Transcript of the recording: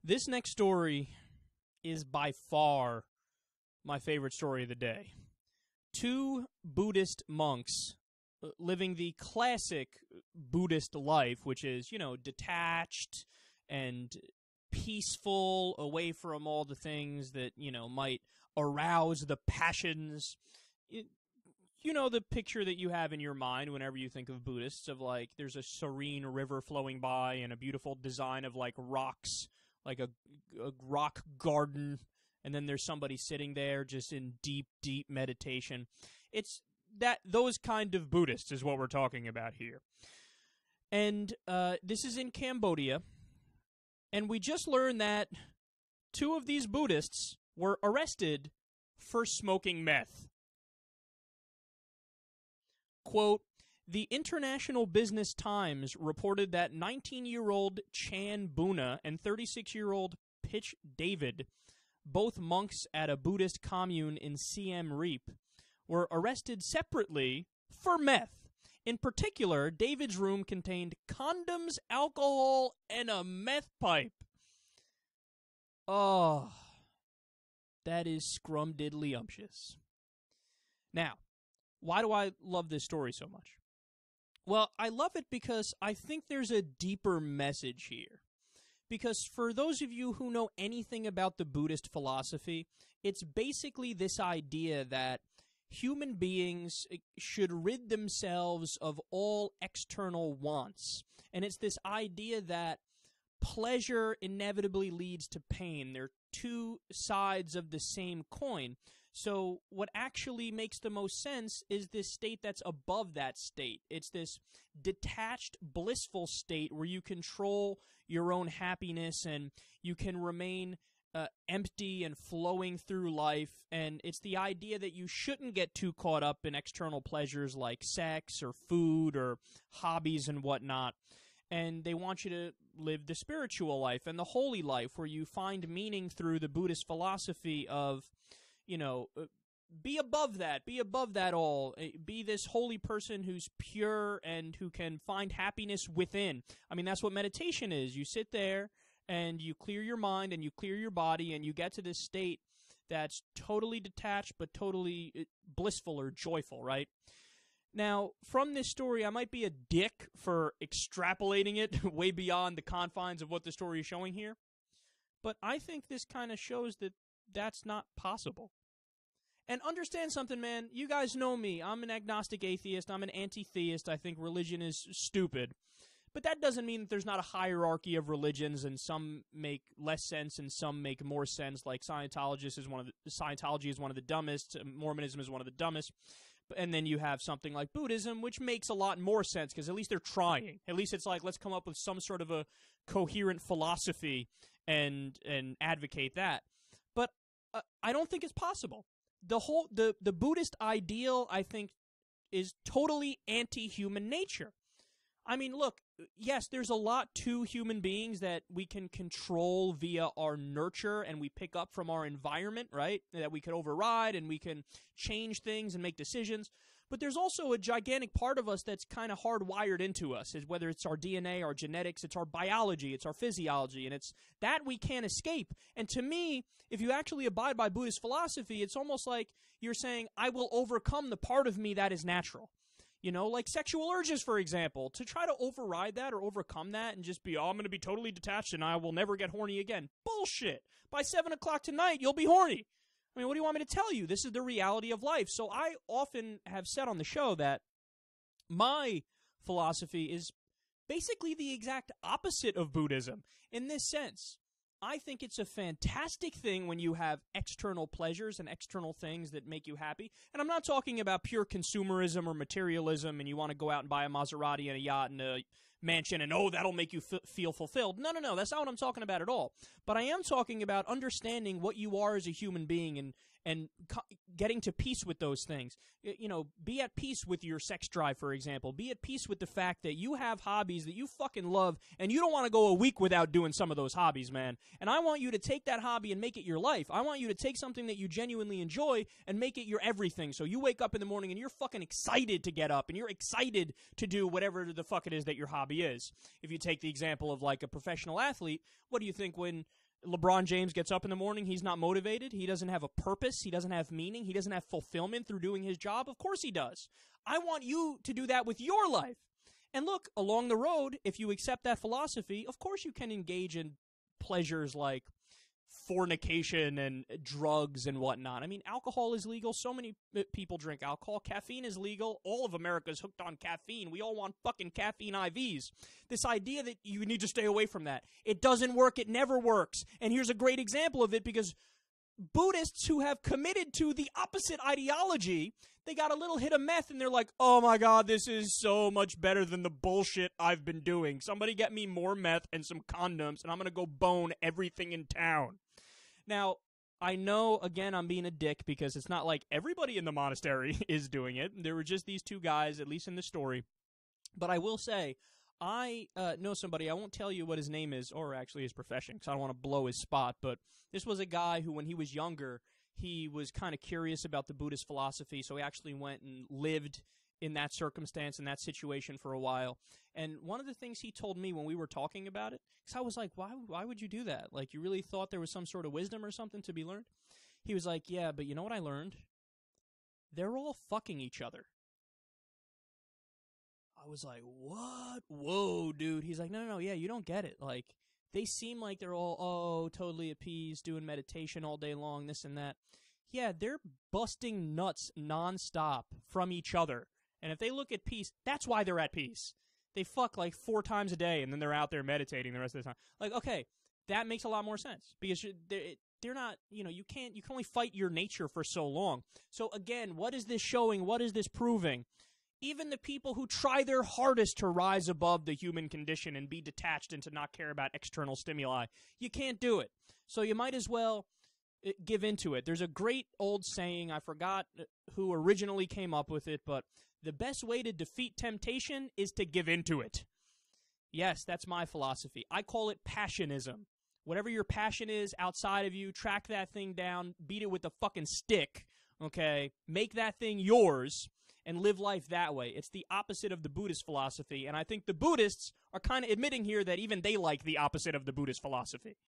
This next story is by far my favorite story of the day. Two Buddhist monks living the classic Buddhist life, which is, detached and peaceful, away from all the things that, might arouse the passions. The picture that you have in your mind whenever you think of Buddhists, of like there's a serene river flowing by and a beautiful design of like rocks, like a rock garden, and then there's somebody sitting there just in deep, deep meditation. It's those kind of Buddhists is what we're talking about here. And this is in Cambodia, and we just learned that two of these Buddhists were arrested for smoking meth. Quote, the International Business Times reported that 19-year-old Chan Buna and 36-year-old Pitch David, both monks at a Buddhist commune in Siem Reap, were arrested separately for meth. In particular, David's room contained condoms, alcohol, and a meth pipe. Oh, that is scrumdiddlyumptious. Now, why do I love this story so much? Well, I love it because I think there's a deeper message here. Because for those of you who know anything about the Buddhist philosophy, it's basically this idea that human beings should rid themselves of all external wants. And it's this idea that pleasure inevitably leads to pain. They're two sides of the same coin. So what actually makes the most sense is this state that's above that state. It's this detached, blissful state where you control your own happiness and you can remain empty and flowing through life. And it's the idea that you shouldn't get too caught up in external pleasures like sex or food or hobbies and whatnot. And they want you to live the spiritual life and the holy life where you find meaning through the Buddhist philosophy of, be above that all. Be this holy person who's pure and who can find happiness within. I mean, that's what meditation is. You sit there and you clear your mind and you clear your body and you get to this state that's totally detached but totally blissful or joyful, right? Now, from this story, I might be a dick for extrapolating it way beyond the confines of what the story is showing here, but I think this kind of shows that that's not possible. And understand something, man. You guys know me. I'm an agnostic atheist. I'm an anti-theist. I think religion is stupid. But that doesn't mean that there's not a hierarchy of religions and some make less sense and some make more sense. Like Scientology is one of the dumbest. Mormonism is one of the dumbest. And then you have something like Buddhism, which makes a lot more sense because at least they're trying. At least it's like, let's come up with some sort of a coherent philosophy and advocate that. But I don't think it's possible. The Buddhist ideal, I think, is totally anti-human nature. I mean, look, yes, there's a lot to human beings that we can control via our nurture and we pick up from our environment, right? That we can override and we can change things and make decisions. But there's also a gigantic part of us that's kind of hardwired into us, is whether it's our DNA, our genetics, it's our biology, it's our physiology, and it's that we can't escape. And to me, if you actually abide by Buddhist philosophy, it's almost like you're saying, I will overcome the part of me that is natural. Like sexual urges, for example, to try to override that or overcome that and just be, I'm going to be totally detached and I will never get horny again. Bullshit. By 7 o'clock tonight, you'll be horny. I mean, what do you want me to tell you? This is the reality of life. So I often have said on the show that my philosophy is basically the exact opposite of Buddhism in this sense. I think it's a fantastic thing when you have external pleasures and external things that make you happy. And I'm not talking about pure consumerism or materialism and you want to go out and buy a Maserati and a yacht and a mansion and, that'll make you feel fulfilled. No, that's not what I'm talking about at all. But I am talking about understanding what you are as a human being and getting to peace with those things. Be at peace with your sex drive, for example. Be at peace with the fact that you have hobbies that you fucking love and you don't want to go a week without doing some of those hobbies, man. And I want you to take that hobby and make it your life. I want you to take something that you genuinely enjoy and make it your everything. So you wake up in the morning and you're fucking excited to get up and you're excited to do whatever the fuck it is that your hobby is. If you take the example of like a professional athlete, what do you think when LeBron James gets up in the morning, he's not motivated, he doesn't have a purpose, he doesn't have meaning, he doesn't have fulfillment through doing his job? Of course he does. I want you to do that with your life. And look, along the road, if you accept that philosophy, of course you can engage in pleasures like fornication and drugs and whatnot. I mean, alcohol is legal. So many people drink alcohol. Caffeine is legal. All of America's hooked on caffeine. We all want fucking caffeine IVs. This idea that you need to stay away from that. It doesn't work. It never works. And here's a great example of it, because Buddhists who have committed to the opposite ideology, they got a little hit of meth and they're like, oh my God, this is so much better than the bullshit I've been doing. Somebody get me more meth and some condoms and I'm going to go bone everything in town. Now, I know, again, I'm being a dick because it's not like everybody in the monastery is doing it. There were just these two guys, at least in the story. But I will say, I know somebody, I won't tell you what his name is, or actually his profession, because I don't want to blow his spot, but this was a guy who, when he was younger, he was kind of curious about the Buddhist philosophy, so he actually went and lived in that circumstance, in that situation for a while. And one of the things he told me when we were talking about it, because I was like, why would you do that? Like, you really thought there was some sort of wisdom or something to be learned? He was like, yeah, but you know what I learned? They're all fucking each other. I was like, what? Whoa, dude. He's like, no, yeah, you don't get it. Like, they seem like they're all, totally appeased, doing meditation all day long, this and that. Yeah, they're busting nuts nonstop from each other. And if they look at peace, that's why they're at peace. They fuck like 4 times a day, and then they're out there meditating the rest of the time. Like, okay, that makes a lot more sense. Because they're not, you can only fight your nature for so long. So again, what is this showing? What is this proving? Even the people who try their hardest to rise above the human condition and be detached and to not care about external stimuli, you can't do it. So you might as well give into it. There's a great old saying, I forgot who originally came up with it, but the best way to defeat temptation is to give into it. Yes, that's my philosophy. I call it passionism. Whatever your passion is outside of you, track that thing down, beat it with a fucking stick, okay? Make that thing yours and live life that way. It's the opposite of the Buddhist philosophy, and I think the Buddhists are kind of admitting here that even they like the opposite of the Buddhist philosophy.